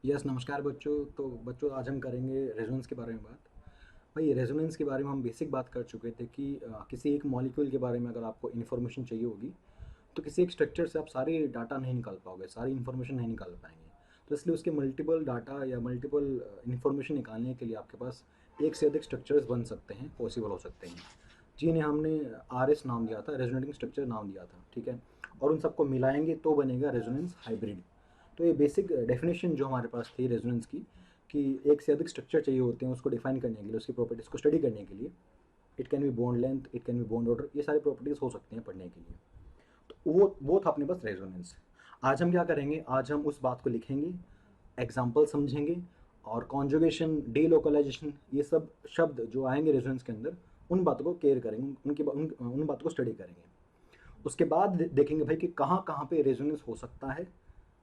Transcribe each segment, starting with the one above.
Yes, नमस्कार बच्चों। तो बच्चों, आज हम करेंगे रेजोनेंस के बारे में बात। भाई, रेजोनेंस के बारे में हम बेसिक बात कर चुके थे कि किसी एक मॉलिक्यूल के बारे में अगर आपको इन्फॉर्मेशन चाहिए होगी, तो किसी एक स्ट्रक्चर से आप सारी डाटा नहीं निकाल पाओगे, सारी इन्फॉर्मेशन नहीं निकाल पाएंगे। तो इसलिए उसके मल्टीपल डाटा या मल्टीपल इन्फॉर्मेशन निकालने के लिए आपके पास एक से अधिक स्ट्रक्चर्स बन सकते हैं, पॉसिबल हो सकते हैं, जिन्हें हमने RS नाम दिया था, रेजोनेटिंग स्ट्रक्चर नाम दिया था। ठीक है, और उन सबको मिलाएंगे तो बनेगा रेजोनेंस हाइब्रिड। तो ये बेसिक डेफिनेशन जो हमारे पास थी रेजोनेंस की, कि एक से अधिक स्ट्रक्चर चाहिए होते हैं उसको डिफाइन करने के लिए, उसकी प्रॉपर्टीज़ को स्टडी करने के लिए। It can be bond length, it can be bond order, ये सारी प्रॉपर्टीज़ हो सकती हैं पढ़ने के लिए। तो वो था अपने पास रेजोनेंस। आज हम क्या करेंगे, आज हम उस बात को लिखेंगे, एग्जाम्पल समझेंगे, और कॉन्जुगेशन, डीलोकलाइजेशन, ये सब शब्द जो आएंगे रेजोनेंस के अंदर, उन बातों को केयर करेंगे, उन बातों को स्टडी करेंगे। उसके बाद देखेंगे भाई कि कहाँ कहाँ पे रेजोनेंस हो सकता है,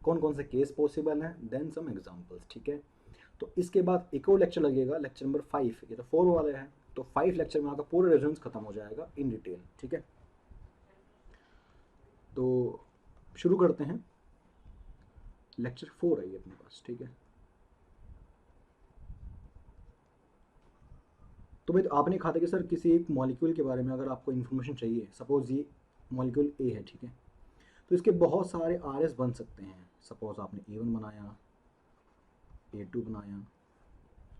कौन कौन से केस पॉसिबल हैं, देन सम एग्जांपल्स। ठीक है, तो इसके बाद एक और लेक्चर लगेगा, लेक्चर नंबर 5। ये तो 4 वाले हैं, तो 5 लेक्चर में आपका पूरा रेजोनेंस खत्म हो जाएगा इन डिटेल। ठीक है, तो शुरू करते हैं। लेक्चर 4 है ये अपने पास। ठीक है, तो भाई, तो आपने कहा था कि सर किसी एक मॉलिक्यूल के बारे में अगर आपको इन्फॉर्मेशन चाहिए, सपोज ये मॉलिक्यूल ए है। ठीक है, तो इसके बहुत सारे RS बन सकते हैं। सपोज आपने A1 बनाया, A2 बनाया,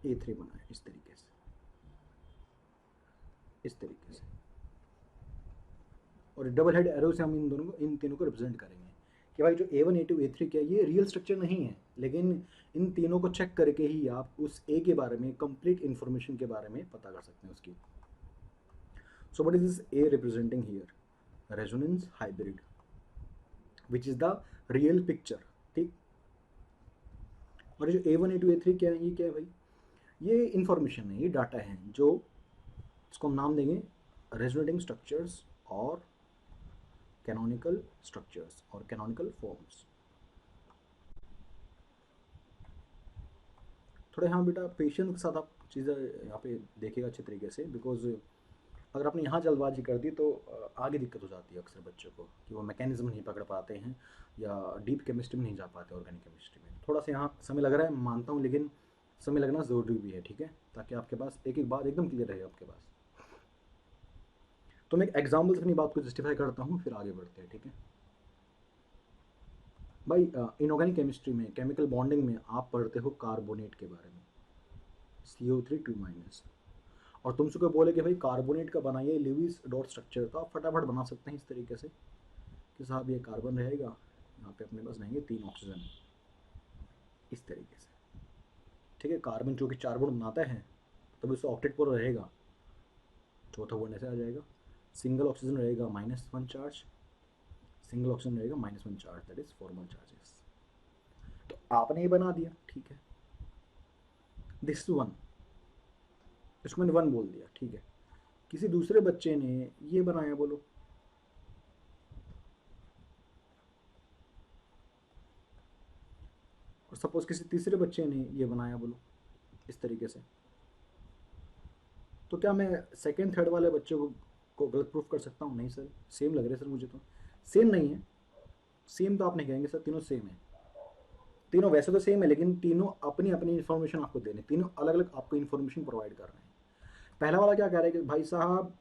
A3 बनाया, इस तरीके से, इस तरीके से। और डबल हेड एरो से हम इन तीनों को रिप्रेजेंट करेंगे कि भाई जो A1 A2 A3 क्या, ये रियल स्ट्रक्चर नहीं है, लेकिन इन तीनों को चेक करके ही आप उस ए के बारे में, कंप्लीट इन्फॉर्मेशन के बारे में पता कर सकते हैं उसकी। So what is this A representing here? Resonance hybrid, which is the real picture. ठीक, और ये जो A1 A2 A3 क्या है, ये क्या है भाई? ये इंफॉर्मेशन है, ये डाटा है, जो इसको हम नाम देंगे रेजोनेटिंग स्ट्रक्चर्स और कैनोनिकल स्ट्रक्चर्स और कैनोनिकल फॉर्म्स। थोड़ा यहाँ बेटा पेशेंस के साथ आप चीज़ें यहाँ पे देखिएगा अच्छे तरीके से, बिकॉज अगर आपने यहाँ जल्दबाजी कर दी तो आगे दिक्कत हो जाती है अक्सर बच्चों को, कि वो मैकेनिज्म नहीं पकड़ पाते हैं या डीप केमिस्ट्री में नहीं जा पाते, ऑर्गेनिक केमिस्ट्री में थोड़ा सा यहाँ समय लग रहा है, मानता हूँ, लेकिन समय लगना ज़रूरी भी है। ठीक है, ताकि आपके पास एक एक बात एकदम क्लियर रहे आपके पास। तो मैं एक एग्जाम्पल से अपनी बात को जस्टिफाई करता हूँ, फिर आगे बढ़ते हैं। ठीक है भाई, इनऑर्गेनिक केमिस्ट्री में, केमिकल बॉन्डिंग में आप पढ़ते हो कार्बोनेट के बारे में, CO3 2 माइनस। और तुमसे कोई बोले कि भाई कार्बोनेट का बनाइए लिविस डॉट स्ट्रक्चर, तो आप फटाफट बना सकते हैं इस तरीके से कि साहब ये कार्बन रहेगा, यहाँ पे अपने पास रहेंगे 3 ऑक्सीजन, इस तरीके से। ठीक है, कार्बन चूँकि 4 बॉन्ड बनाता है, तब उससे ऑक्टेट पर रहेगा, चौथा बॉन्ड ऐसे आ जाएगा। सिंगल ऑक्सीजन रहेगा -1 चार्ज, सिंगल ऑक्सीजन रहेगा -1 charge, that is formal charges. तो आपने ये बना दिया, ठीक है, दिस वन, इसको मैंने वन बोल दिया। ठीक है, किसी दूसरे बच्चे ने ये बनाया, बोलो, और सपोज किसी तीसरे बच्चे ने ये बनाया, बोलो, इस तरीके से। तो क्या मैं सेकंड थर्ड वाले बच्चे को गलत प्रूफ कर सकता हूँ? नहीं सर, सेम लग रहे सर मुझे तो। सेम नहीं है, सेम तो आप नहीं कहेंगे सर, तीनों सेम है। तीनों वैसे तो सेम है, लेकिन तीनों अपनी अपनी इन्फॉर्मेशन आपको दे रहे हैं, तीनों अलग अलग आपको इन्फॉर्मेशन प्रोवाइड कर रहे हैं। पहला वाला क्या कह रहा है कि भाई साहब,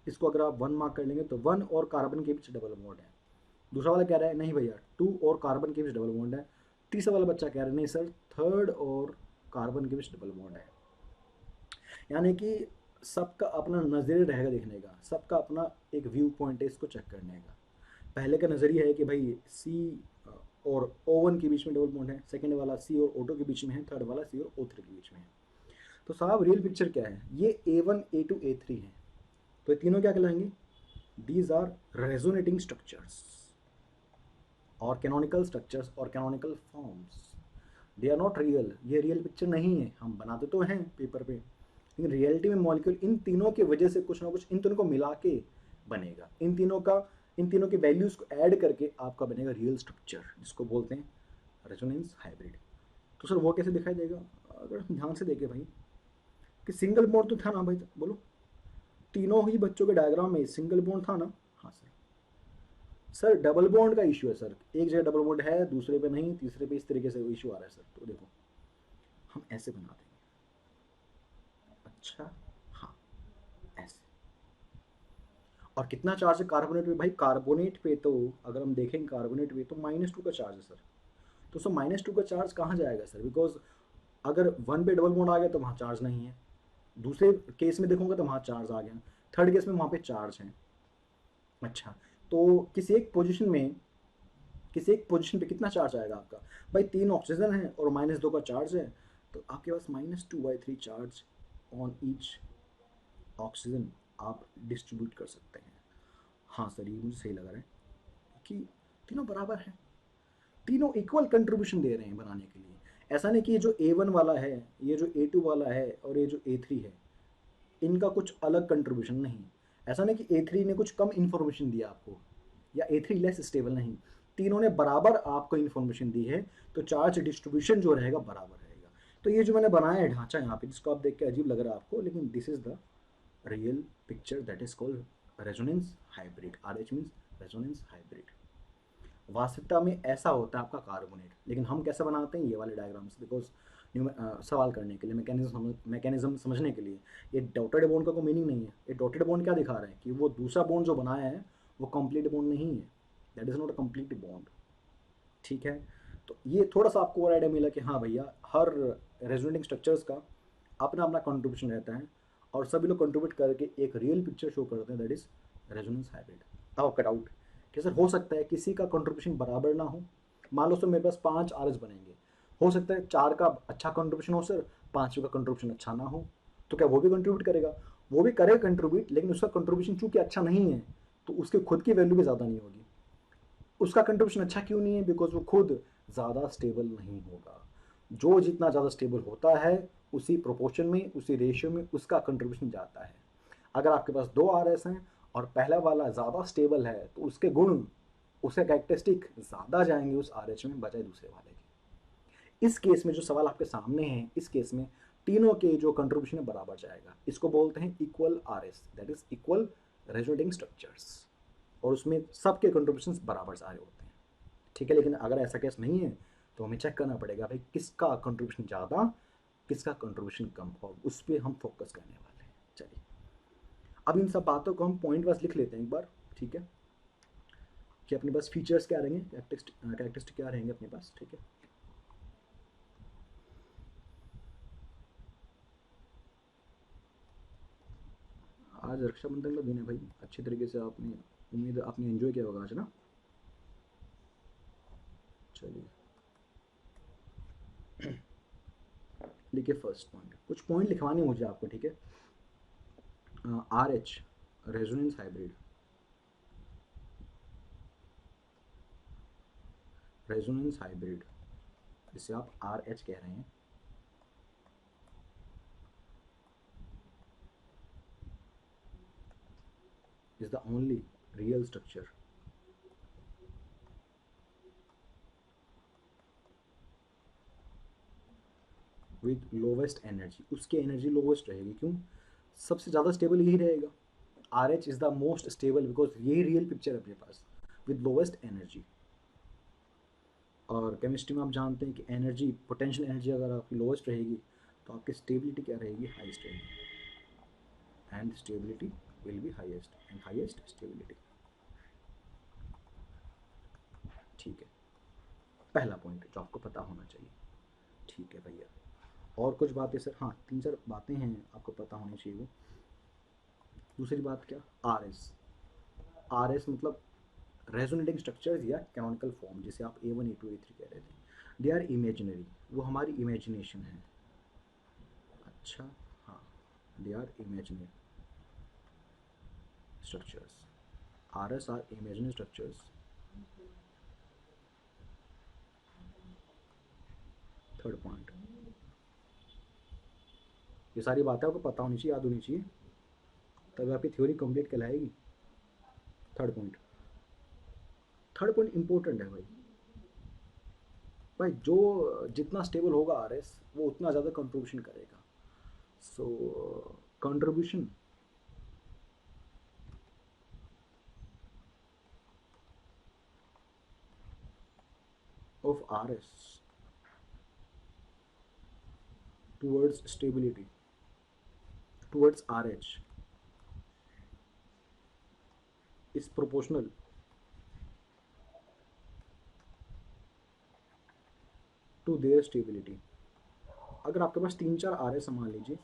इसको अगर आप 1 मार्क कर लेंगे तो 1 और कार्बन के बीच डबल बॉन्ड है। दूसरा वाला कह रहा है नहीं भैया, 2 और कार्बन के बीच डबल बॉन्ड है। तीसरा वाला बच्चा कह रहा है नहीं सर, थर्ड और कार्बन के बीच डबल बॉन्ड है। यानी कि सबका अपना नज़रिया रहेगा देखने का, सबका अपना एक व्यू पॉइंट है इसको चेक करने का। पहले का नज़रिया है कि भाई सी और O1 के बीच में डबल बॉन्ड है, सेकंड वाला सी और O2 के बीच में है, थर्ड वाला सी और O3 के बीच में है। तो साहब रियल पिक्चर क्या है? ये A1 A2 A3 है, तो ये तीनों क्या कहलाएंगे? दीज आर रेजोनेटिंग स्ट्रक्चर्स और कैनोनिकल स्ट्रक्चर्स और canonical forms. They are not real, ये रियल पिक्चर नहीं है। हम बनाते तो हैं पेपर पे, लेकिन रियलिटी में मॉलिक्यूल इन तीनों की वजह से कुछ ना कुछ इन तीनों को मिला के बनेगा। इन तीनों के वैल्यूज को ऐड करके आपका बनेगा रियल स्ट्रक्चर, जिसको बोलते हैं रेजोनेंस हाइब्रिड। तो सर वो कैसे दिखाई देगा? अगर हम ध्यान से देखें भाई, कि सिंगल बॉन्ड तो था ना भाई, बोलो, तीनों ही बच्चों के डायग्राम में सिंगल बॉन्ड था ना? हाँ सर, सर डबल बॉन्ड का इशू है सर, एक जगह डबल बॉन्ड है दूसरे पे नहीं, तीसरे पे इस तरीके से इशू आ रहा है सर। तो देखो हम ऐसे बना देंगे, अच्छा हाँ ऐसे। और कितना चार्ज है कार्बोनेट पे? भाई कार्बोनेट पे तो अगर हम देखें कार्बोनेट पे तो -2 का चार्ज है सर। तो सर -2 का चार्ज कहाँ जाएगा सर? बिकॉज अगर 1 पे डबल बॉन्ड आ गया तो वहाँ चार्ज नहीं है, दूसरे केस में देखूंगा तो वहाँ चार्ज आ गया, थर्ड केस में वहाँ पे चार्ज है। अच्छा, तो किसी एक पोजीशन पे कितना चार्ज आएगा आपका? भाई 3 ऑक्सीजन है और -2 का चार्ज है, तो आपके पास -2/3 चार्ज ऑन ईच ऑक्सीजन आप डिस्ट्रीब्यूट कर सकते हैं। हाँ सर, ये मुझे सही लग रहा है कि तीनों बराबर हैं, तीनों इक्वल कंट्रीब्यूशन दे रहे हैं बनाने के लिए। ऐसा नहीं कि ये जो A1 वाला है, ये जो A2 वाला है और ये जो A3 है, इनका कुछ अलग कंट्रीब्यूशन नहीं। ऐसा नहीं कि A3 ने कुछ कम इन्फॉर्मेशन दिया आपको या A3 लेस स्टेबल, नहीं, तीनों ने बराबर आपको इन्फॉर्मेशन दी है, तो चार्ज डिस्ट्रीब्यूशन जो रहेगा बराबर रहेगा। तो ये जो मैंने बनाया है ढांचा यहाँ पे, जिसको आप देख के अजीब लग रहा है आपको, लेकिन this is the real picture that is called resonance hybrid. RH means resonance hybrid. वास्तविकता में ऐसा होता है आपका कार्बोनेट, लेकिन हम कैसे बनाते हैं ये वाले डायग्राम्स, बिकॉज सवाल करने के लिए, मैकेनिज्म समझने के लिए। ये डॉटेड बॉन्ड का कोई मीनिंग नहीं है। ये डॉटेड बॉन्ड क्या दिखा रहा है कि वो दूसरा बॉन्ड जो बनाया है वो कंप्लीट बॉन्ड नहीं है, that is not a complete bond. ठीक है, तो ये थोड़ा सा आपको और आइडिया मिला कि हाँ भैया, हर रेजोनेटिंग स्ट्रक्चर्स का अपना अपना कंट्रीब्यूशन रहता है और सभी लोग कंट्रीब्यूट करके एक रियल पिक्चर शो करते हैं, दैट इज रेजोनेंस हाइब्रिड। अब आपका डाउट कि सर हो सकता है किसी का कंट्रीब्यूशन बराबर ना हो। मान लो सर मेरे पास 5 RS बनेंगे, हो सकता है 4 का अच्छा कंट्रीब्यूशन हो सर, 5 का कंट्रीब्यूशन अच्छा ना हो, तो क्या वो भी कंट्रीब्यूट करेगा? वो भी करेगा कंट्रीब्यूट, लेकिन उसका कंट्रीब्यूशन चूंकि अच्छा नहीं है तो उसके खुद की वैल्यू भी ज़्यादा नहीं होगी। उसका कंट्रीब्यूशन अच्छा क्यों नहीं है? बिकॉज वो खुद ज़्यादा स्टेबल नहीं होगा। जो जितना ज़्यादा स्टेबल होता है उसी प्रोपोर्शन में, उसी रेशियो में उसका कंट्रीब्यूशन जाता है। अगर आपके पास 2 RS हैं और पहला वाला ज़्यादा स्टेबल है तो उसके गुण, उसके कैरेक्टरिस्टिक ज़्यादा जाएंगे उस RH में बजाय दूसरे वाले के। इस केस में जो सवाल आपके सामने है, इस केस में तीनों के जो कंट्रीब्यूशन है बराबर जाएगा। इसको बोलते हैं equal RS, that is equal resonating structures, और उसमें सबके कंट्रीब्यूशन बराबर सारे होते हैं। ठीक है, लेकिन अगर ऐसा केस नहीं है तो हमें चेक करना पड़ेगा भाई किसका कंट्रीब्यूशन ज़्यादा, किसका कंट्रीब्यूशन कम, और उस पर हम फोकस करने वाले हैं। चलिए, अब इन सब बातों को हम पॉइंट वाइज लिख लेते हैं एक बार, ठीक है, कि अपने पास फीचर्स क्या रहेंगे, कैरेक्टरिस्टिक क्या रहेंगे अपने पास। ठीक है, आज रक्षाबंधन का दिन है भाई, अच्छी तरीके से आपने, उम्मीद आपने एंजॉय किया होगा आज ना। चलिए लिखिए फर्स्ट पॉइंट, कुछ पॉइंट लिखवाने मुझे आपको, ठीक है। RH resonance hybrid, resonance hybrid जिसे आप RH कह रहे हैं, is the only real structure with lowest energy. उसकी एनर्जी लोवेस्ट रहेगी, क्यों? सबसे ज़्यादा स्टेबल यही रहेगा। RH is the most stable because यही रियल पिक्चर है अपने पास, विद लोवेस्ट एनर्जी। और केमिस्ट्री में आप जानते हैं कि एनर्जी, पोटेंशियल एनर्जी अगर आपकी लोवेस्ट रहेगी तो आपकी स्टेबिलिटी क्या रहेगी? हाईएस्ट रहेगी, and stability will be highest, and highest stability. ठीक है, पहला पॉइंट जो आपको पता होना चाहिए। ठीक है भैया, और कुछ बातें सर? हाँ, 3-4 बातें हैं आपको पता होनी चाहिए वो। दूसरी बात क्या? RS मतलब रेजोनेटिंग स्ट्रक्चर्स या कैनोनिकल फॉर्म, जिसे आप A1 A2 A3 कह रहे थे, दे आर इमेजिनरी, वो हमारी इमेजिनेशन है। अच्छा, हाँ, they are imaginary structures. RS are imaginary structures. Third point, ये सारी बातें आपको पता होनी चाहिए, याद होनी चाहिए, तब आपकी थ्योरी कंप्लीट कहलाएगी। Third point, third point important है भाई। भाई जो जितना स्टेबल होगा RS वो उतना ज़्यादा कंट्रीब्यूशन करेगा। सो contribution of RS towards stability, towards RH, is proportional to their stability. अगर आपके पास 3-4 RS मान लीजिए,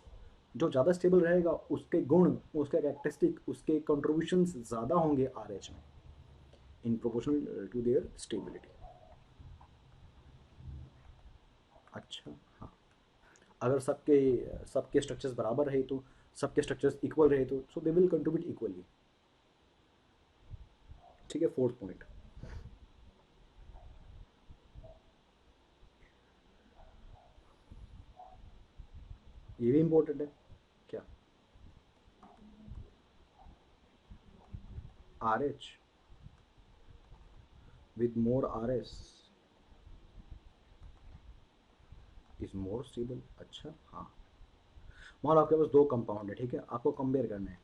जो ज़्यादा स्टेबल रहेगा उसके गुण, उसके कैरेक्टरिस्टिक, उसके कंट्रीब्यूशंस ज़्यादा होंगे RH में, इन प्रोपोर्शनल टू देयर स्टेबिलिटी। अच्छा, हाँ, अगर सबके सबके स्ट्रक्चर्स बराबर रहे तो, सबके स्ट्रक्चर्स इक्वल रहे तो, सो दे विल कंट्रीब्यूट इक्वली। ठीक है, फोर्थ पॉइंट। ये भी इंपॉर्टेंट है क्या? RH with more RS is more stable। अच्छा, हाँ, वहाँ आपके पास दो कंपाउंड है, ठीक है, आपको कंपेयर करना है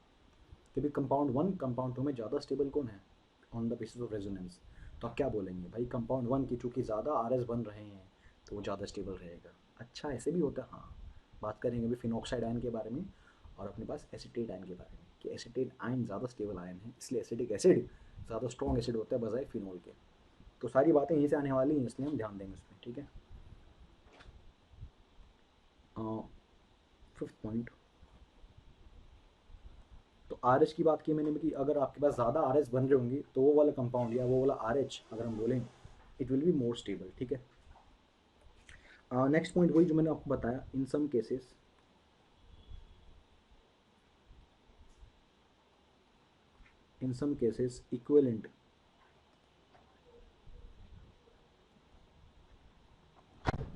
कि भी कंपाउंड 1 कंपाउंड 2 में ज़्यादा स्टेबल कौन है on the basis of resonance. तो आप क्या बोलेंगे भाई, कंपाउंड 1 की चूँकि ज़्यादा RS बन रहे हैं तो वो ज़्यादा स्टेबल रहेगा। अच्छा, ऐसे भी होता है, हाँ। बात करेंगे अभी फिनॉक्साइड आयन के बारे में और अपने पास एसीटेट आयन के बारे में, कि एसीटेट आयन ज़्यादा स्टेबल आयन है, इसलिए एसिटिक एसिड ज़्यादा स्ट्रॉन्ग एसिड होता है बजाय फिनॉल के। तो सारी बातें यहीं से आने वाली हैं, इसलिए हम ध्यान देंगे उस पर, ठीक है। फिफ्थ पॉइंट, तो आर एच की बात की मैंने कि अगर आपके पास ज़्यादा आर एच बन रहे होंगे तो वो वाला कंपाउंड या वो वाला आर एच अगर हम बोलें, it will be more stable, ठीक है। नेक्स्ट पॉइंट वही जो मैंने आपको बताया, in some cases equivalent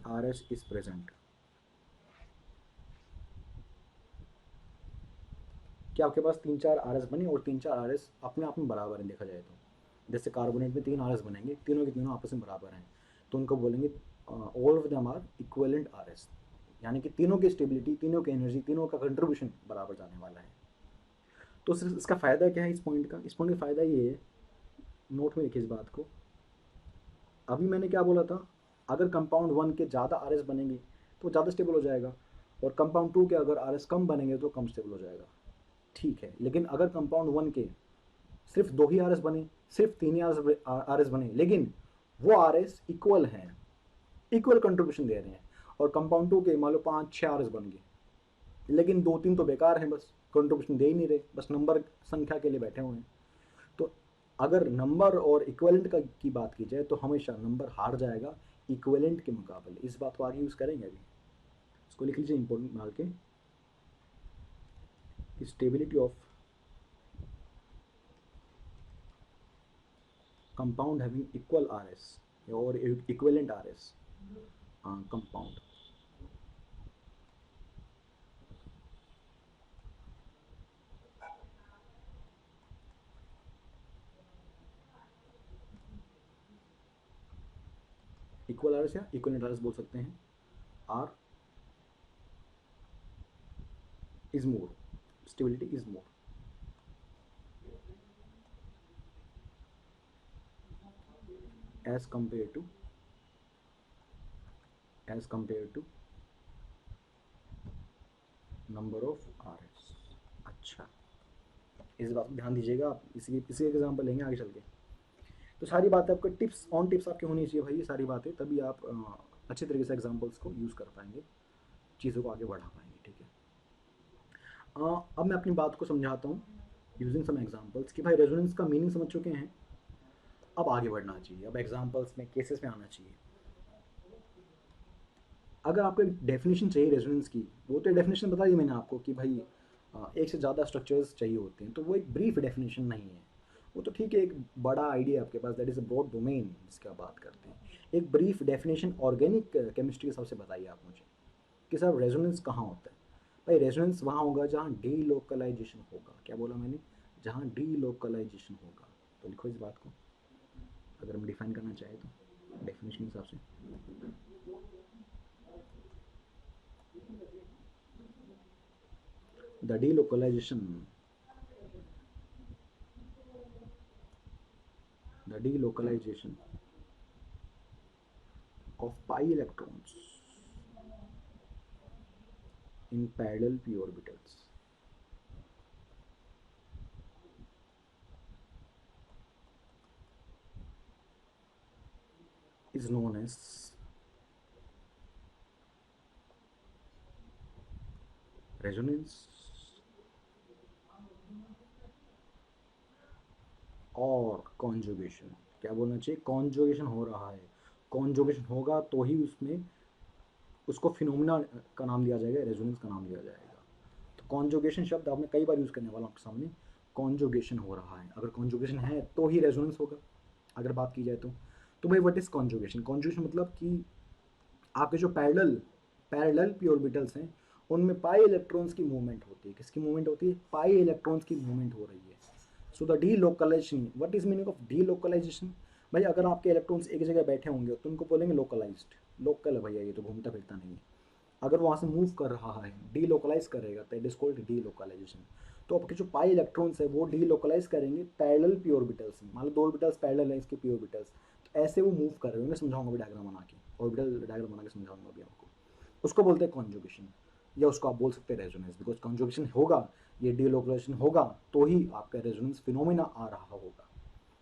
R S is present. क्या आपके पास 3-4 आर एस बने और 3-4 आर एस अपने आप में बराबर हैं देखा जाए तो, जैसे कार्बोनेट में 3 आर एस बनेंगे, तीनों के तीनों आपस में बराबर हैं, तो उनको बोलेंगे all of them are equivalent are S, यानी कि तीनों की स्टेबिलिटी, तीनों की एनर्जी, तीनों का कंट्रीब्यूशन बराबर जाने वाला है। तो सिर्फ इसका फ़ायदा क्या है इस पॉइंट का? इस पॉइंट का फ़ायदा ये है, नोट में लिखिए इस बात को। अभी मैंने क्या बोला था, अगर कंपाउंड 1 के ज़्यादा आर एस बनेंगे तो ज़्यादा स्टेबल हो जाएगा, और कंपाउंड 2 के अगर आर एस कम बनेंगे तो कम स्टेबल हो जाएगा। ठीक है, लेकिन अगर कंपाउंड 1 के सिर्फ 2 ही आर एस बने, सिर्फ 3 ही आर एस बने, लेकिन वो आर एस इक्वल हैं, इक्वल कंट्रीब्यूशन दे रहे हैं, और कंपाउंड 2 के मान लो 5-6 आर एस बन गए, लेकिन 2-3 तो बेकार हैं, बस कंट्रीब्यूशन दे ही नहीं रहे, बस नंबर संख्या के लिए बैठे हुए हैं। तो अगर नंबर और इक्विवेलेंट का की बात की जाए तो हमेशा नंबर हार जाएगा इक्विवेलेंट के मुकाबले। इस बात को आगे यूज़ करेंगे अभी, इसको लिख लीजिए इंपॉर्टेंट मार के, stability of compound having equal R's और equivalent R S compound. Equal R's या इक्विवेलेंट आर एस बोल सकते हैं। R is more, stability is more as compare to number of R's. अच्छा, इस बात को ध्यान दीजिएगा आप, इसी एग्जाम्पल लेंगे आगे चल के। तो सारी बातें आपको टिप्स ऑन टिप्स आपकी होनी चाहिए भाई, ये सारी बातें, तभी आप अच्छे तरीके से एग्जाम्पल्स को यूज़ कर पाएंगे, चीज़ों को आगे बढ़ा पाएंगे, ठीक है। अब मैं अपनी बात को समझाता हूँ यूजिंग सम एग्जाम्पल्स, कि भाई रेजोनेंस का मीनिंग समझ चुके हैं, अब आगे बढ़ना चाहिए, अब एग्जाम्पल्स में, केसेस में आना चाहिए। अगर आपको एक डेफिनेशन चाहिए रेजोनेंस की, वो तो डेफिनेशन बता दी मैंने आपको कि भाई एक से ज़्यादा स्ट्रक्चर्स चाहिए होते हैं, तो वो एक ब्रीफ डेफिनेशन नहीं है, वो तो ठीक है, एक बड़ा आइडिया आपके पास, that is a broad domain जिसकी आप बात करते हैं। एक ब्रीफ डेफिनेशन ऑर्गेनिक केमिस्ट्री के हिसाब से बताइए आप मुझे कि सर रेजोनेंस कहाँ होता है। भाई रेजोनेंस वहाँ होगा जहाँ डी लोकलाइजेशन होगा। क्या बोला मैंने? जहाँ डी लोकलाइजेशन होगा। तो लिखो इस बात को, अगर हम डिफाइन करना चाहें तो डेफिनेशन के हिसाब से, the delocalization of pi electrons in parallel p orbitals is known as resonance और कॉन्जुगेशन। क्या बोलना चाहिए? कॉन्जुगेशन हो रहा है। कॉन्जुगेशन होगा तो ही उसमें उसको फिनोमिना का नाम दिया जाएगा, रेजोनेंस का नाम दिया जाएगा। तो कॉन्जुगेशन शब्द आपने कई बार यूज़ करने वाला आपके सामने। कॉन्जुगेशन हो रहा है, अगर कॉन्जुगेशन है तो ही रेजोनेंस होगा अगर बात की जाए तो भाई व्हाट इज कॉन्जुगेशन? कॉन्जुगेशन मतलब कि आपके जो पैरेलल पी ऑर्बिटल्स हैं उनमें पाई इलेक्ट्रॉन्स की मूवमेंट होती है। किसकी मूवमेंट होती है? पाई इलेक्ट्रॉन्स की मूवमेंट हो रही है। So the delocalisation, what is meaning of delocalisation? भाई अगर आपके इलेक्ट्रॉन्स एक जगह बैठे होंगे तो उनको बोलेंगे लोकलाइज्ड। लोकल है भैया, ये तो घूमता फिरता नहीं है। अगर वहाँ से मूव कर रहा है, डी लोकलाइज करेगा, तो it is called delocalisation. तो आपके जो पाई इलेक्ट्रॉन्स है वो डी लोकलाइज करेंगे पैरेलल पी ऑर्बिटल्स में। मान लो दो ऑर्बिटल्स पैरेलल है इसके पी ऑर्बिटल्स, तो ऐसे वो मूव कर रहे होंगे। समझाऊंगा अभी डायग्राम बना के, ऑर्बिटल डायग्राम बना के समझाऊंगा अभी आपको। उसको बोलते हैं कॉन्जुगेशन, या उसको आप बोल सकते हैं रेजोनेंस। बिकॉज कॉन्जुगेशन होगा, ये डीलोकलाइजेशन होगा तो ही आपका रेजोनेंस फिनोमिना आ रहा होगा,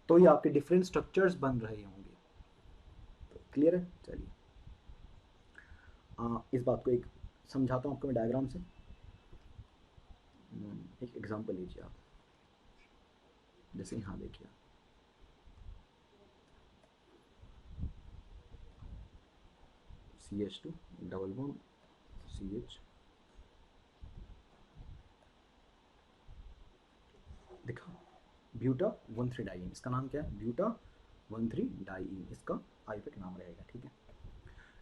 तो ही आपके डिफरेंट स्ट्रक्चर्स बन रहे होंगे। तो क्लियर है? चलिए इस बात को एक समझाता हूँ आपको मैं डायग्राम से। एक एग्जांपल लीजिए आप, जैसे यहाँ देखिए CH2 डबल बॉन्ड CH, देखा ब्यूटा 1,3 डाइईन, इसका नाम क्या है? ब्यूटा 1,3 डाइईन, इसका आईपेक नाम रहेगा। ठीक है,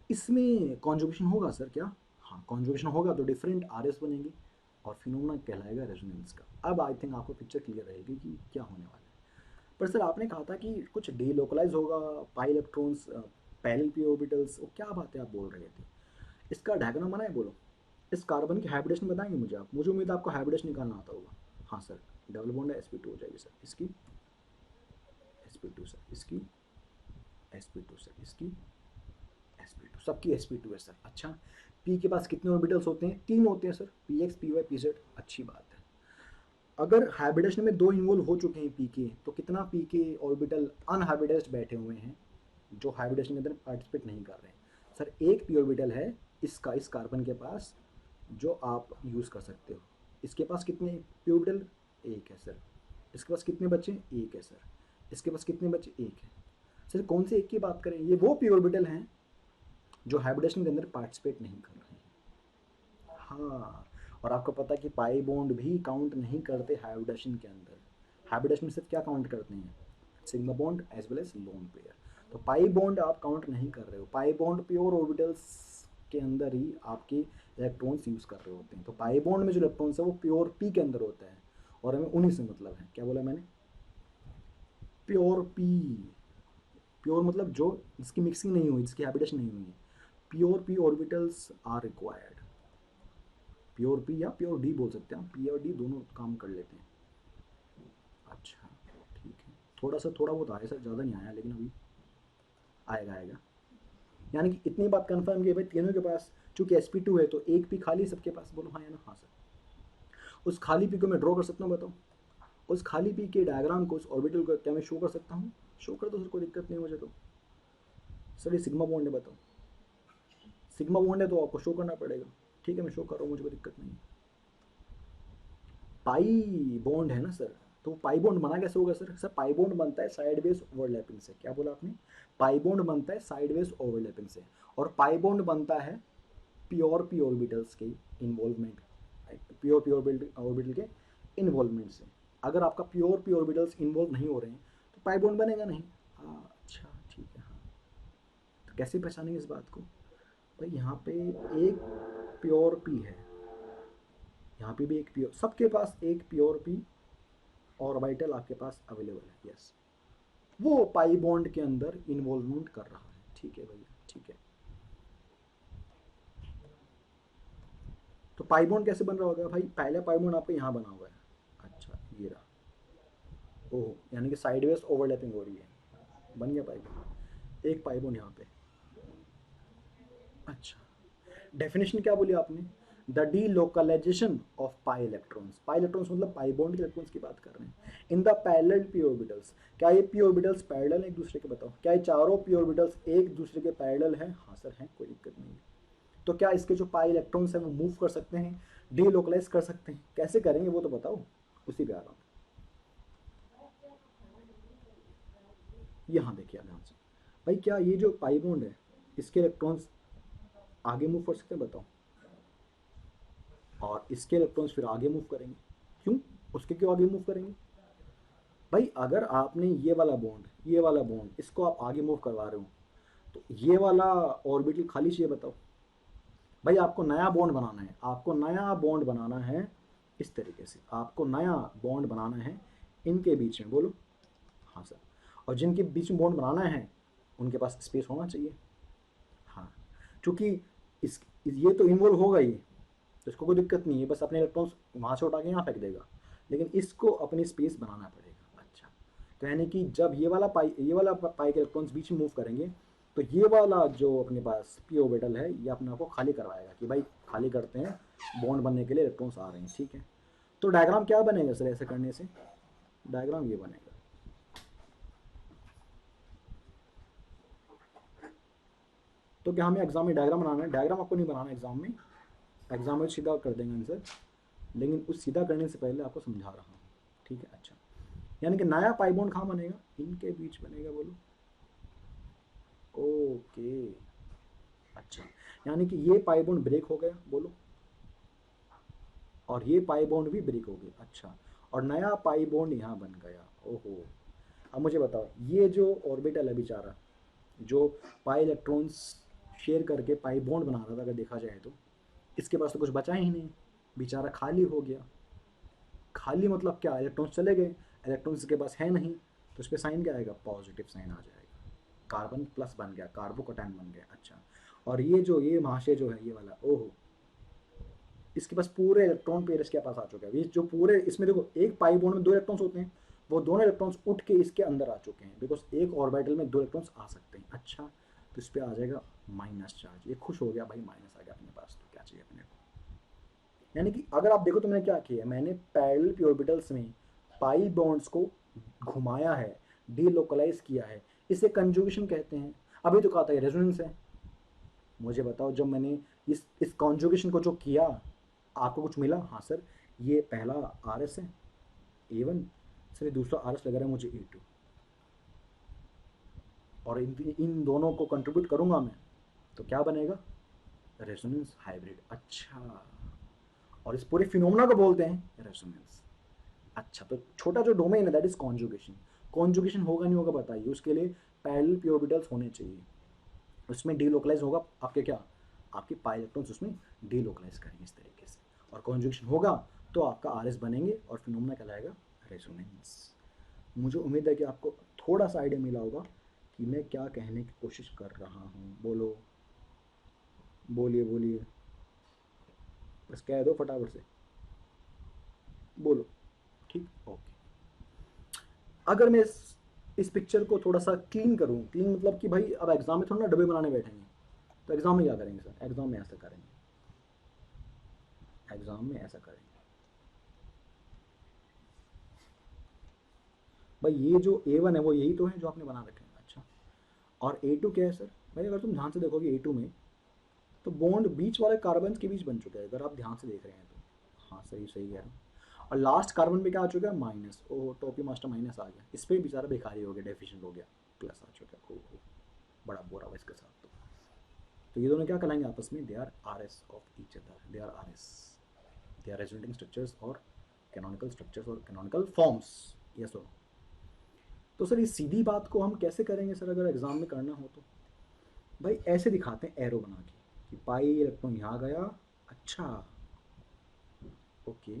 इसमें कॉन्जुगेशन होगा सर क्या? हाँ, कॉन्जुगेशन होगा तो डिफरेंट आरएस बनेंगे और फिनोमेना कहलाएगा रेजोनेंस का। अब आई थिंक आपको पिक्चर क्लियर रहेगी कि क्या होने वाला है। पर सर आपने कहा था कि कुछ डीलोकलाइज होगा, pi electrons parallel p orbitals, वो क्या बात है आप बोल रहे थे? इसका डायग्राम बनाए बोलो। इस कार्बन की हाइब्रिडेशन बताएंगे मुझे आप? मुझे उम्मीद है आपको हाइब्रिडेशन निकालना आता होगा। हाँ सर, डबल बॉन्ड है sp2 हो जाएगी सर, इसकी sp2 सर, इसकी sp2 सर, इसकी sp2, सबकी sp2 है सर। अच्छा, p के पास कितने ऑर्बिटल्स होते हैं? 3 होते हैं सर, px py pz। अच्छी बात है। अगर हाइब्रिडेशन में 2 इन्वॉल्व हो चुके हैं पी के, तो कितना पी के ऑर्बिटल अनहाइब्रिडाइज्ड बैठे हुए हैं जो हाइब्रिडेशन के अंदर पार्टिसिपेट नहीं कर रहे हैं? सर एक पी ऑर्बिटल है इसका, इस कार्बन के पास, जो आप यूज़ कर सकते हो। इसके पास कितने पी ऑर्बिटल? एक है सर। इसके पास कितने बचे? एक है सर। इसके पास कितने बचे? एक है सर। कौन से एक की बात करें? ये वो पी ऑर्बिटल हैं जो हाइब्रिडेशन के अंदर पार्टिसिपेट नहीं कर रहे हैं। हाँ, और आपको पता है कि पाई बॉन्ड भी काउंट नहीं करते हाइब्रिडेशन के अंदर। हाइब्रिडेशन में सिर्फ क्या काउंट करते हैं? Sigma bond as well as lone pair. तो पाई बॉन्ड आप काउंट नहीं कर रहे हो। पाई बॉन्ड प्योर ऑर्बिटल्स के अंदर ही आपके इलेक्ट्रॉन्स यूज़ कर रहे होते हैं। तो पाई बॉन्ड में जो इलेक्ट्रॉन्स है वो प्योर पी के अंदर होता है, और हमें उन्हीं से मतलब है। क्या बोला मैंने? Pure P. प्योर मतलब जो, जिसकी मिक्सिंग नहीं हुई, जिसकी हैबिटेशन नहीं हुई है। Pure p orbitals are required. Pure p या प्योर डी बोल सकते हैं, पी और डी दोनों काम कर लेते हैं। अच्छा, ठीक है, थोड़ा बहुत आया सर, ज़्यादा नहीं आया, लेकिन अभी आएगा आएगा। यानी कि इतनी बात कंफर्म कि भाई तीनों के पास चूंकि sp2 है तो एक पी खाली सबके पास। बोलो हाँ या ना? हाँ सर। उस खाली पी को मैं ड्रॉ कर सकता हूँ? बताओ। उस खाली पी के डायग्राम को, उस ऑर्बिटल को क्या मैं शो कर सकता हूँ? शो कर दो सर, कोई दिक्कत नहीं मुझे तो। सर ये सिग्मा बॉन्ड है, बताओ। सिग्मा बॉन्ड है तो आपको शो करना पड़ेगा। ठीक है, मैं शो कर रहा हूँ, मुझे कोई दिक्कत नहीं। पाई बॉन्ड है ना सर, तो पाई बॉन्ड बना कैसे होगा सर? सर पाई बॉन्ड बनता है साइडवेज ओवरलैपिंग से। क्या बोला आपने? पाई बॉन्ड बनता है साइडवेज ओवरलैपिंग से, और पाई बॉन्ड बनता है प्योर पी ऑर्बिटल्स के इन्वॉल्वमेंट, प्योर पी ऑर्बिटल के इन्वॉल्वमेंट से। अगर आपका प्योर पी ऑर्बिटल्स इन्वॉल्व नहीं हो रहे हैं तो पाई बॉन्ड बनेगा नहीं। हाँ अच्छा, ठीक है। हाँ, तो कैसे पहचानेंगे इस बात को? भाई यहाँ पे एक प्योर पी है, यहाँ पे भी एक प्योर, सबके पास एक प्योर पी ऑर्बिटल आपके पास अवेलेबल है। यस, वो पाई बॉन्ड के अंदर इन्वॉल्वमेंट कर रहा है। ठीक है भैया, ठीक है। तो पाई बॉन्ड कैसे बन रहा होगा भाई? पहला पाई बॉन्ड आपका यहाँ बना हुआ है। अच्छा, ये रहा। ओह, यानी कि साइडवेज ओवरलैपिंग हो रही है। बन गया पाई बॉन्ड, एक पाई बॉन्ड यहाँ पे। अच्छा, डेफिनेशन क्या बोली आपने? The delocalisation of pi electrons. Pi electrons मतलब पाई बॉन्ड के इलेक्ट्रॉन्स की बात कर रहे हैं in the parallel p orbitals. क्या ये पी ऑर्बिटल्स पैरेलल हैं एक दूसरे के? बताओ, क्या ये चारों पी ऑर्बिटल्स एक दूसरे के पैरेलल हैं? हाँ सर हैं, कोई दिक्कत नहीं है। तो क्या इसके जो पाई इलेक्ट्रॉन्स हैं वो मूव कर सकते हैं, डी लोकलाइज कर सकते हैं? कैसे करेंगे वो तो बताओ, उसी पे आ रहा हूँ। यहाँ देखिए ध्यान से भाई, क्या ये जो पाई बॉन्ड है इसके इलेक्ट्रॉन्स आगे मूव कर सकते हैं? बताओ। और इसके इलेक्ट्रॉन्स फिर आगे मूव करेंगे, क्यों? उसके क्यों आगे मूव करेंगे? भाई अगर आपने ये वाला बॉन्ड इसको आप आगे मूव करवा रहे हो, तो ये वाला ऑर्बिटल खाली चाहिए? बताओ। भाई आपको नया बॉन्ड बनाना है, आपको नया बॉन्ड बनाना है, इस तरीके से आपको नया बॉन्ड बनाना है इनके बीच में। बोलो। हाँ सर। और जिनके बीच में बॉन्ड बनाना है उनके पास स्पेस होना चाहिए। हाँ, क्योंकि इस ये तो इन्वॉल्व होगा ही, तो इसको कोई दिक्कत नहीं है, बस अपने इलेक्ट्रॉन्स वहाँ से उठा के यहाँ फेंक देगा, लेकिन इसको अपनी स्पेस बनाना पड़ेगा। अच्छा, तो यानी कि जब ये वाला पाई के इलेक्ट्रॉन्स बीच में मूव करेंगे, तो ये वाला जो अपने पास पी ऑर्बिटल है ये अपने आप को खाली करवाएगा कि भाई खाली करते हैं, बॉन्ड बनने के लिए इलेक्ट्रॉन्स आ रहे हैं। ठीक है, तो डायग्राम क्या बनेगा सर ऐसे करने से? डायग्राम ये बनेगा। तो क्या हमें एग्जाम में डायग्राम बनाना है? डायग्राम आपको नहीं बनाना एग्जाम में, एग्जाम में सीधा कर देंगे आंसर, लेकिन उस सीधा करने से पहले आपको समझा रहा हूँ। ठीक है, अच्छा। यानी कि नया पाई बॉन्ड कहाँ बनेगा? इनके बीच बनेगा। बोलो। ओके, अच्छा, यानी कि ये पाई बॉन्ड ब्रेक हो गया। बोलो। और ये पाई बॉन्ड भी ब्रेक हो गया। अच्छा, और नया पाई बॉन्ड यहाँ बन गया। ओहो, अब मुझे बताओ, ये जो ऑर्बिटल है बेचारा, जो पाई इलेक्ट्रॉन्स शेयर करके पाई बॉन्ड बना रहा था, अगर देखा जाए तो इसके पास तो कुछ बचा ही नहीं, बेचारा खाली हो गया। खाली मतलब क्या? इलेक्ट्रॉन्स चले गए, इलेक्ट्रॉन्स के पास है नहीं, तो इस पर साइन क्या आएगा? पॉजिटिव साइन आ जाएगा। कार्बन प्लस बन गया, कार्बोकटायन बन गया। अच्छा, और ये महाशय जो है ये वाला, ओहो, इसके पास पूरे इलेक्ट्रॉन पेयर इसके पास आ चुके हैं। ये जो पूरे इसमें देखो, एक पाई बॉन्ड में दो इलेक्ट्रॉन्स होते हैं, वो दोनों इलेक्ट्रॉन्स उठ के इसके अंदर आ चुके हैं, बिकॉज एक ऑर्बिटल में दो इलेक्ट्रॉन्स आ सकते हैं। अच्छा, तो इस पर आ जाएगा माइनस चार्ज। ये खुश हो गया भाई, माइनस आ गया अपने पास, तो क्या चाहिए अपने को? यानी कि अगर आप देखो तो मैंने क्या किया, मैंने पैरेलल पी ऑर्बिटल्स में पाई बॉन्ड्स को घुमाया है, डीलोकलाइज किया है, इसे कंजुगेशन कहते हैं। अभी तो कहा था ये रेजोनेंस है। मुझे बताओ, जब मैंने इस कॉन्जुगेशन को जो किया, आपको कुछ मिला? हाँ सर, ये पहला आर एस है A1, सर ये दूसरा आर एस लग रहा है मुझे A2, और इन दोनों को कंट्रीब्यूट करूंगा मैं, तो क्या बनेगा? Resonance hybrid. अच्छा, और इस पूरे फिनोमेना को बोलते हैं रेजोनेंस। अच्छा, तो छोटा जो डोमेन है दैट इज कॉन्जुगेशन। कॉन्जुगेशन होगा नहीं होगा बताइए? उसके लिए पैरेलल पी ऑर्बिटल्स होने चाहिए, उसमें डीलोकलाइज होगा आपके क्या, आपके पाई इलेक्ट्रॉन्स उसमें डीलोकलाइज करेंगे इस तरीके से, और कॉन्जुगेशन होगा तो आपका आर एस बनेंगे और फिनोमेना कहलाएगा रेजोनेंस। मुझे उम्मीद है कि आपको थोड़ा सा आइडिया मिला होगा कि मैं क्या कहने की कोशिश कर रहा हूँ। बोलो, बोलिए बोलिए, बस कह दो फटाफट से, बोलो। ठीक, ओके। अगर मैं इस पिक्चर को थोड़ा सा क्लीन करूँ, क्लीन मतलब कि भाई अब एग्जाम में थोड़ा ना डब्बे बनाने बैठेंगे, तो एग्जाम में क्या करेंगे सर? एग्जाम में ऐसा करेंगे, एग्जाम में ऐसा करेंगे भाई, ये जो A1 है वो यही तो है जो आपने बना रखे हैं। अच्छा, और A2 क्या है सर? भाई अगर तुम ध्यान से देखोगे A2 में, तो बॉन्ड बीच वाले कार्बन के बीच बन चुका है, अगर आप ध्यान से देख रहे हैं तो। हाँ सही सही कह रहा हूँ। और लास्ट कार्बन पे क्या आ चुका है? माइनस। ओ, टॉपी मास्टर माइनस आ गया, इस पर बेचारा बेकारी हो गया, डेफिशिएंट हो गया, प्लस आ चुका है। ओ, बड़ा बुरा हुआ इसके साथ तो ये दोनों क्या कहलाएंगे आपस में? They are R S of each other, they are R S, they are resonating structures और कैनोनिकल स्ट्रक्चर्स और कैनोनिकल फॉर्म्स। यस और? तो सर इस सीधी बात को हम कैसे करेंगे सर अगर एग्जाम में करना हो तो? भाई ऐसे दिखाते हैं एरो बना के कि पाई इलेक्ट्रॉन यहाँ गया। अच्छा, ओके,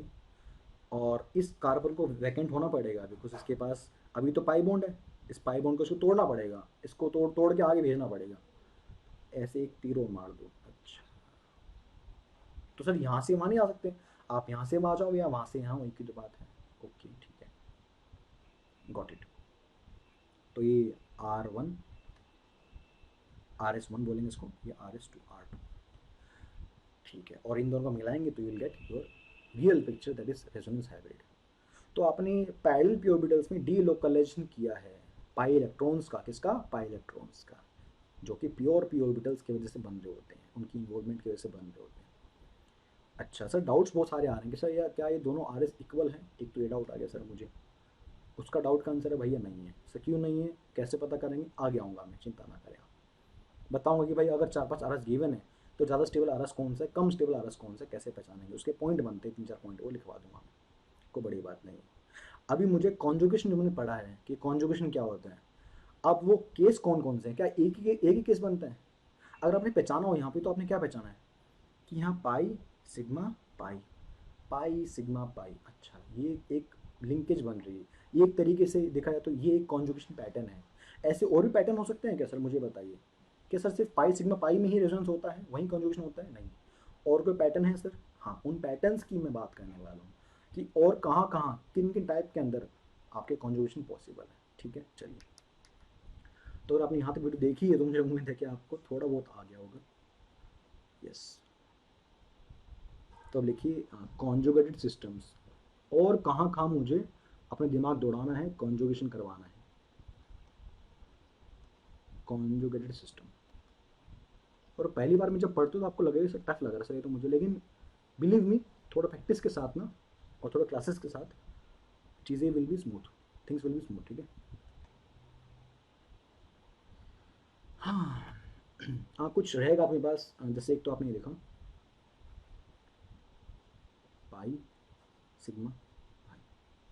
और इस कार्बन को वैकेंट होना पड़ेगा बिकॉज इसके पास अभी तो पाई बॉन्ड है, इस पाई बॉन्ड को इसको तोड़ना पड़ेगा, इसको तोड़ तोड़ के आगे भेजना पड़ेगा। ऐसे एक तीर और मार दो। अच्छा, तो सर यहाँ से वहाँ नहीं आ सकते, आप यहाँ से वहाँ जाओ या वहाँ से यहाँ, वही की तो बात है। ओके ठीक है, गॉट इट। तो ये R1 RS1 बोलेंगे इसको, ये RS2 R2, ठीक है। और इन दोनों को मिलाएंगे तो you will get your real picture, that is resonance hybrid. तो आपने पैरेलल पी ऑर्बिटल्स में डी लोकलाइजेशन किया है पाई इलेक्ट्रॉन्स का, किसका, पाई इलेक्ट्रॉन्स का, जो कि प्योर पी ऑर्बिटल्स की वजह से बन रहे होते हैं, उनकी इन्वॉल्वमेंट की वजह से बन रहे होते हैं। अच्छा सर, डाउट्स बहुत सारे आ रहे हैं कि सर या क्या ये दोनों आर एस इक्वल हैं, एक तो ये डाउट आ गया सर मुझे। उसका डाउट का आंसर है भैया नहीं है सर। क्यों नहीं है, कैसे पता करेंगे, आगे आऊँगा मैं, चिंता ना करें आप। बताऊँगा कि भाई अगर 4-5 आर एस गिवन है तो ज़्यादा स्टेबल आर एस कौन सा है, कम स्टेबल आर एस कौन सा है, कैसे पहचानेंगे, उसके पॉइंट बनते हैं 3-4 पॉइंट, वो लिखवा दूंगा मैं, कोई बड़ी बात नहीं है। अभी मुझे कॉन्जुगेशन जो मैंने पढ़ा है कि कॉन्जुगेशन क्या होता है, अब वो केस कौन कौन से हैं, क्या एक ही केस बनता है। अगर आपने पहचाना हो यहाँ पे तो आपने क्या पहचाना है कि यहाँ pi sigma pi, pi sigma pi, अच्छा ये एक लिंकेज बन रही है, ये एक तरीके से देखा जाए तो ये एक कॉन्जुगेशन पैटर्न है। ऐसे और भी पैटर्न हो सकते हैं क्या सर, मुझे बताइए कि सर सिर्फ पाई सिग्मा पाई में ही रेजोनेंस होता है, वहीं कॉन्जुगेशन होता है, नहीं और कोई पैटर्न है सर। हाँ, उन पैटर्न्स की मैं बात करने वाला हूँ कि और कहाँ कहाँ किन किन टाइप के अंदर आपके कॉन्जुगेशन पॉसिबल है, ठीक है। चलिए, तो अगर आपने यहाँ तक वीडियो देखी है तो मुझे उम्मीद है कि आपको थोड़ा बहुत आ गया होगा। यस, तो अब लिखिए कॉन्जुगेटेड सिस्टम्स, और कहाँ कहाँ मुझे अपने दिमाग दौड़ाना है, कॉन्जुगेशन करवाना है, कॉन्जुगेटेड सिस्टम। और पहली बार मैं जब पढ़ते हो तो आपको लगेगा सर टफ लग रहा है सर ये तो मुझे, लेकिन बिलीव मी, थोड़ा प्रैक्टिस के साथ ना और थोड़ा क्लासेस के साथ चीज़ें will be smooth, things will be smooth, ठीक है। हाँ हाँ, कुछ रहेगा अपने पास, जैसे एक तो आपने ये देखा पाई सिग्मा भाई,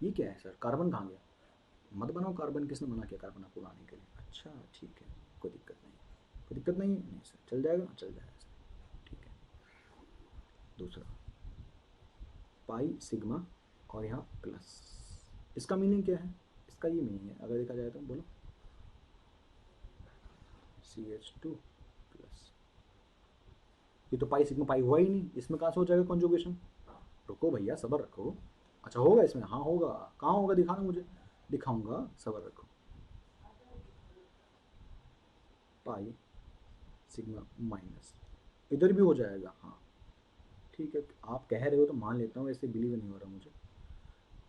ये क्या है सर, कार्बन कहाँ गया, मत बनाओ कार्बन, किसने मना किया कार्बन आपको बनाने के लिए, अच्छा ठीक है, कोई दिक्कत नहीं, कोई दिक्कत नहीं है, नहीं सर चल जाएगा, चल जाएगा सर, ठीक है। दूसरा पाई सिग्मा और यहाँ प्लस, इसका मीनिंग क्या है, इसका ये मीनिंग है अगर देखा जाए तो, बोलो CH2 प्लस, ये तो पाई सिग्मा पाई हुआ ही नहीं, इसमें कहाँ से हो जाएगा कॉन्जुगेशन, रुको भैया सबर रखो। अच्छा होगा इसमें, हाँ होगा, कहाँ होगा दिखाना मुझे, दिखाऊंगा, सबर रखो। पाई सिग्मा माइनस, इधर भी हो जाएगा, हाँ ठीक है, आप कह रहे हो तो मान लेता हूँ, ऐसे बिलीव नहीं हो रहा मुझे।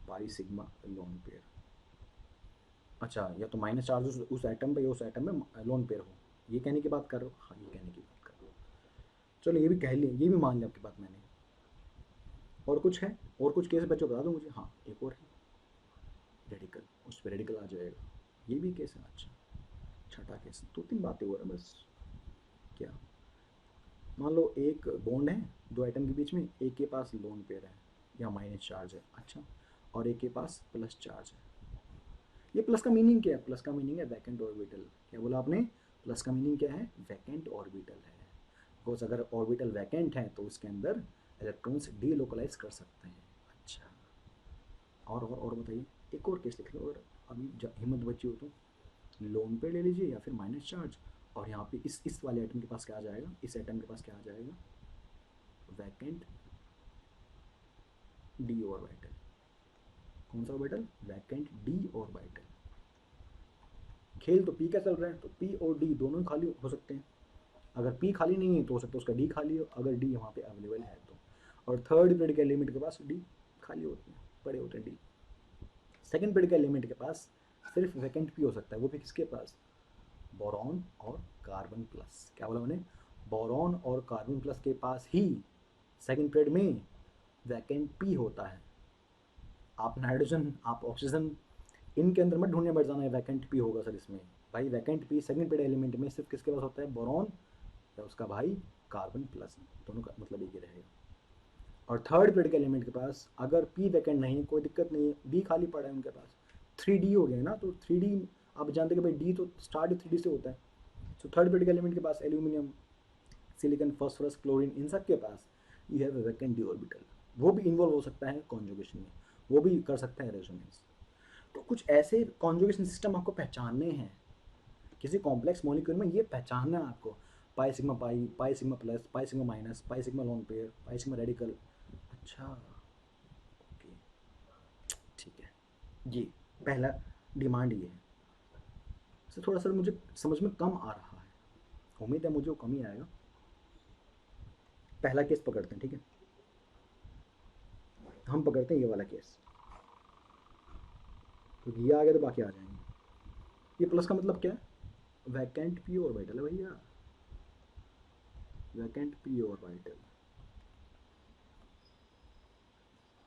पाई सिग्मा लोन पेयर, अच्छा या तो माइनस चार्ज उस एटम पे या उस एटम में लोन पेयर हो, ये कहने की बात कर रहे हो, हाँ ये कहने की बात कर रहे हो। चलो ये भी कह लिया, ये भी मान लिया आपकी बात मैंने। और कुछ है, और कुछ केस बच्चों बता दो मुझे, हाँ एक और है रेडिकल, उस पर रेडिकल आ जाएगा, ये भी केस है, अच्छा छठा केस, 2-3 बातें हो रहा है बस। क्या, मान लो एक बॉन्ड है दो एटम के बीच में, एक के पास लोन पेयर है या माइनस चार्ज है, अच्छा, और एक के पास प्लस चार्ज है। ये प्लस का मीनिंग क्या है, प्लस का मीनिंग है वैकेंट ऑर्बिटल, क्या बोला आपने, प्लस का मीनिंग क्या है, वैकेंट ऑर्बिटल है। बिकॉज अगर ऑर्बिटल वैकेंट है तो उसके अंदर इलेक्ट्रॉन्स डीलोकलाइज कर सकते हैं। अच्छा, और बताइए, एक और केस लिख लो अगर अभी हिम्मत बची हो तो, लोन पे ले लीजिए या फिर माइनस चार्ज, और यहाँ पे इस वाले एटम के पास क्या आ जाएगा, इस एटम के पास क्या आ जाएगा, वैकेंट डी ऑर्बिटल, कौन सा ऑर्बिटल, वैकेंट डी ऑर्बिटल। खेल तो पी का चल रहा है तो पी और डी दोनों ही खाली हो सकते हैं, अगर पी खाली नहीं है तो हो सकता है उसका डी खाली हो, अगर डी वहाँ पे अवेलेबल है तो। और थर्ड पीरियड के एलिमेंट के पास डी खाली होते हैं, पड़े होते हैं डी। सेकंड पीरियड के एलिमेंट के पास सिर्फ वैकेंट पी हो सकता है, वो भी किसके पास, बोरॉन और कार्बन प्लस, क्या बोला मैंने, बोरॉन और कार्बन प्लस के पास ही सेकंड पीरियड में वैकेंट पी होता है। आप नाइट्रोजन, आप ऑक्सीजन, इनके अंदर मत ढूंढने बैठ जाना है वैकेंट पी होगा सर इसमें, भाई vacant P second period element में सिर्फ किसके पास होता है, बोरॉन या उसका भाई कार्बन प्लस, दोनों का मतलब एक ही रहेगा। और थर्ड पीरियड के एलिमेंट के पास अगर पी वैकेंट नहीं है, कोई दिक्कत नहीं है, डी खाली पड़ा है उनके पास, 3D हो गया ना, तो 3D आप जानते हैं कि भाई डी तो स्टार्ट 3D से होता है। तो थर्ड पीरियड के एलिमेंट के पास एल्यूमिनियम, सिलिकॉन, फास्फोरस, क्लोरीन, इन सब के पास you have a vacant D orbital, वो भी इन्वॉल्व हो सकता है कॉन्जुगेशन में, वो भी कर सकता है रेजोनेंस। तो कुछ ऐसे कॉन्जुगेशन सिस्टम आपको पहचानने हैं किसी कॉम्प्लेक्स मॉलिक्यूल में, ये पहचानना है आपको, pi sigma pi, pi sigma plus, pi sigma minus, pi sigma lone pair, pi sigma radical. अच्छा ओके, ठीक है, ये पहला डिमांड ये है। सर थोड़ा सा मुझे समझ में कम आ रहा है, उम्मीद है मुझे वो कम ही आएगा। पहला केस पकड़ते हैं, ठीक है, हम पकड़ते हैं ये वाला केस, क्योंकि ये आ गया तो बाकी आ जाएंगे। ये प्लस का मतलब क्या है? वैकेंट पी ऑर्बिटल है भैया, वैकेंट पी ऑर्बिटल।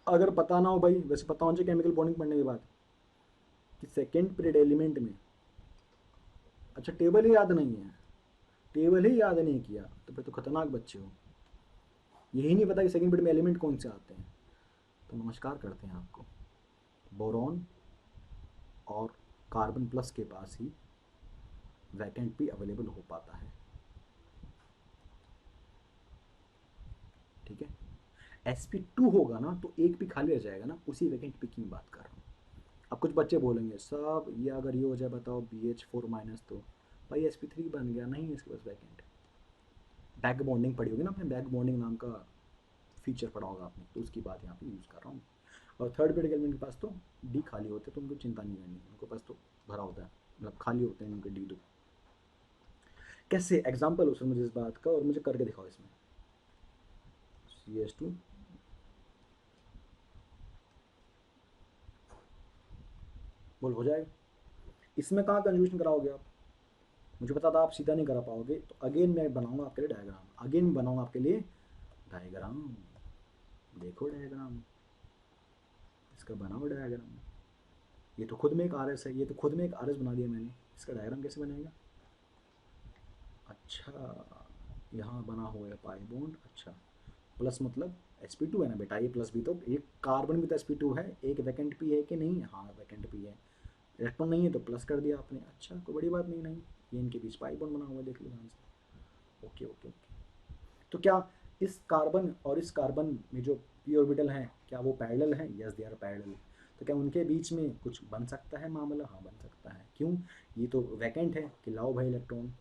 अगर पता ना हो भाई, वैसे पता होना चाहिए केमिकल बॉन्डिंग पढ़ने के बाद, कि सेकेंड पीरियड एलिमेंट में, अच्छा टेबल ही याद नहीं है, टेबल ही याद नहीं किया तो फिर तो खतरनाक बच्चे हो। यही नहीं पता कि सेकेंड पीरियड में एलिमेंट कौन से आते हैं, तो नमस्कार करते हैं आपको। बोरॉन और कार्बन प्लस के पास ही वैकेंट पी अवेलेबल हो पाता है, ठीक है। sp2 होगा ना तो एक पी खाली रह जाएगा ना, उसी वैकेंट पी की मैं बात कर रहा हूँ। अब कुछ बच्चे बोलेंगे साहब ये अगर ये हो जाए बताओ BH4 माइनस, तो भाई sp3 बन गया, नहीं है इसके पास वैकेंट। बैक बॉन्डिंग पढ़ी होगी ना आपने, बैक बॉन्डिंग नाम का फीचर पढ़ा होगा आपने, तो उसकी बात यहाँ पे यूज़ कर रहा हूँ। और थर्ड पीरियड एलिमेंट के पास तो डी खाली होते हैं, तो उनको चिंता नहीं करनी, उनके पास तो भरा होता है, मतलब खाली होते हैं उनके डी। तो कैसे एग्जाम्पल हो सर मुझे इस बात का, और मुझे करके दिखाओ इसमें। CH2 बोल हो जाएगा। इसमें कहाँ कंजूशन कराओगे आप, मुझे पता था आप सीधा नहीं करा पाओगे, तो अगेन मैं बनाऊंगा आपके लिए डायग्राम, अगेन बनाऊंगा आपके लिए डायग्राम। देखो डायग्राम, इसका बनाओ डायग्राम। ये तो खुद में एक RS है, ये तो खुद में एक RS बना दिया मैंने, इसका डायग्राम कैसे बनेगा? अच्छा यहाँ बना हुआ है पाई बॉन्ड, अच्छा प्लस मतलब sp2 है ना बेटा, ये प्लस भी तो एक कार्बन भी तो sp2 है, एक वैकेंट पी है कि नहीं है? हाँ वैकेंट पी है, इलेक्ट्रॉन नहीं है तो प्लस कर दिया आपने, अच्छा कोई बड़ी बात नहीं, नहीं ये इनके बीच पाई बॉन्ड बना हुआ है, देख लो ध्यान से। Okay okay okay. तो क्या इस कार्बन और इस कार्बन में जो पी ऑर्बिटल हैं क्या वो पैरेलल हैं? Yes they are parallel. तो क्या उनके बीच में कुछ बन सकता है मामला? हाँ बन सकता है, क्यों? ये तो वैकेंट है कि लाओ भाई इलेक्ट्रॉन।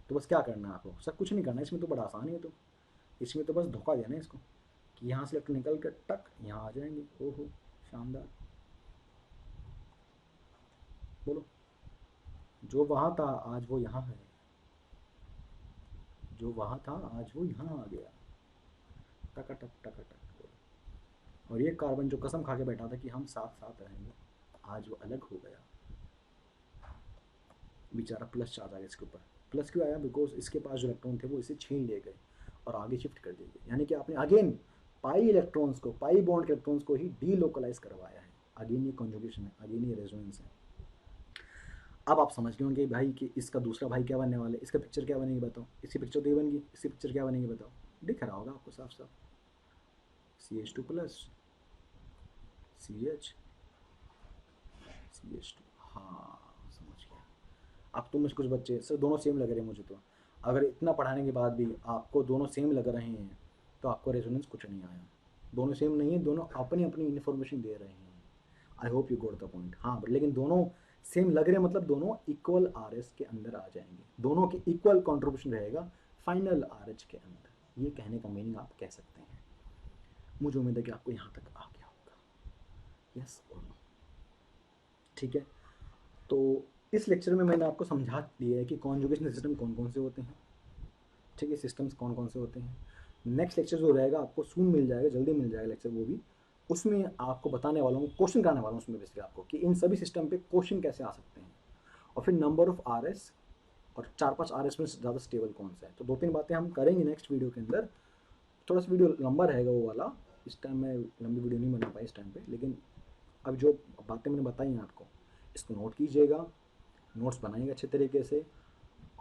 तो बस क्या करना है आपको, सब कुछ नहीं करना, इसमें तो बड़ा आसान है, तो इसमें तो बस धोखा देना है इसको, कि यहाँ से इलेक्ट्रॉन निकल कर टक यहाँ आ जाएंगे। ओहो शानदार। बोलो, जो वहाँ था आज वो यहाँ है, जो वहाँ था आज वो यहाँ आ गया, टका टक। और ये कार्बन जो कसम खा के बैठा था कि हम साथ साथ रहेंगे, आज वो अलग हो गया बेचारा। प्लस चार्ज आ गया इसके ऊपर। प्लस क्यों आया? बिकॉज इसके पास जो इलेक्ट्रॉन थे वो इसे छीन लिए गए और आगे शिफ्ट कर दिए गए, यानी कि आपने अगेन पाई इलेक्ट्रॉन्स को, पाई बॉन्ड के इलेक्ट्रॉन्स को ही डीलोकलाइज करवाया है। अगेन ये कॉन्जुगेशन है, अगेन ये रेजोनेंस है। अब आप समझ गए होंगे भाई कि इसका दूसरा भाई क्या बनने वाला है, इसका पिक्चर क्या बनेगी बताओ, इसकी पिक्चर तो ये बन गई, इसकी पिक्चर क्या बनेगी बताओ, दिख रहा होगा आपको साफ साफ, CH2 प्लस CH CH2। हाँ समझ गया। अब तो मुझे कुछ बच्चे सर दोनों सेम लग रहे हैं मुझे, तो अगर इतना पढ़ाने के बाद भी आपको दोनों सेम लग रहे हैं तो आपको रेजोनेंस कुछ नहीं आया। दोनों सेम नहीं है, दोनों अपनी अपनी इन्फॉर्मेशन दे रहे हैं। I hope you got the point. हाँ लेकिन दोनों सेम लग रहे हैं मतलब दोनों इक्वल RS के अंदर आ जाएंगे, दोनों के इक्वल कॉन्ट्रीब्यूशन रहेगा फाइनल RH के अंदर। ये कहने का मीनिंग आप कह सकते हैं। मुझे उम्मीद है कि आपको यहाँ तक आ गया होगा, यस और नो, ठीक है। तो इस लेक्चर में मैंने आपको समझा दिया है कि कॉन्जुगेशन सिस्टम कौन कौन से होते हैं, ठीक है, सिस्टम्स कौन कौन से होते हैं। नेक्स्ट लेक्चर जो रहेगा आपको सून मिल जाएगा, जल्दी मिल जाएगा लेक्चर वो भी, उसमें आपको बताने वाला हूँ, क्वेश्चन कराने वाला हूँ उसमें बेसिकली आपको, कि इन सभी सिस्टम पे क्वेश्चन कैसे आ सकते हैं, और फिर नंबर ऑफ RS और 4-5 RS में ज़्यादा स्टेबल कौन सा है। तो 2-3 बातें हम करेंगे नेक्स्ट वीडियो के अंदर। थोड़ा सा वीडियो लंबा रहेगा वो वाला, इस टाइम मैं लंबी वीडियो नहीं बना पाई इस टाइम पे, लेकिन अब जो बातें मैंने बताई हैं आपको, इसको नोट कीजिएगा, नोट्स बनाइएगा अच्छे तरीके से,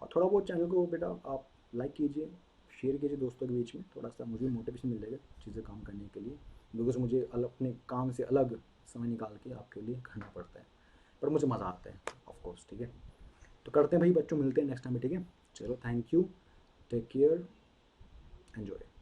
और थोड़ा बहुत चैनल को बेटा आप लाइक कीजिए, शेयर कीजिए दोस्तों के बीच में, थोड़ा सा मुझे मोटिवेशन मिल जाएगा चीज़ें काम करने के लिए, बिकॉज मुझे अलग अपने काम से अलग समय निकाल के आपके लिए करना पड़ता है, पर मुझे मज़ा आता है ऑफ कोर्स, ठीक है। तो करते हैं भाई बच्चों, मिलते हैं नेक्स्ट टाइम में, ठीक है। चलो thank you, take care, enjoy.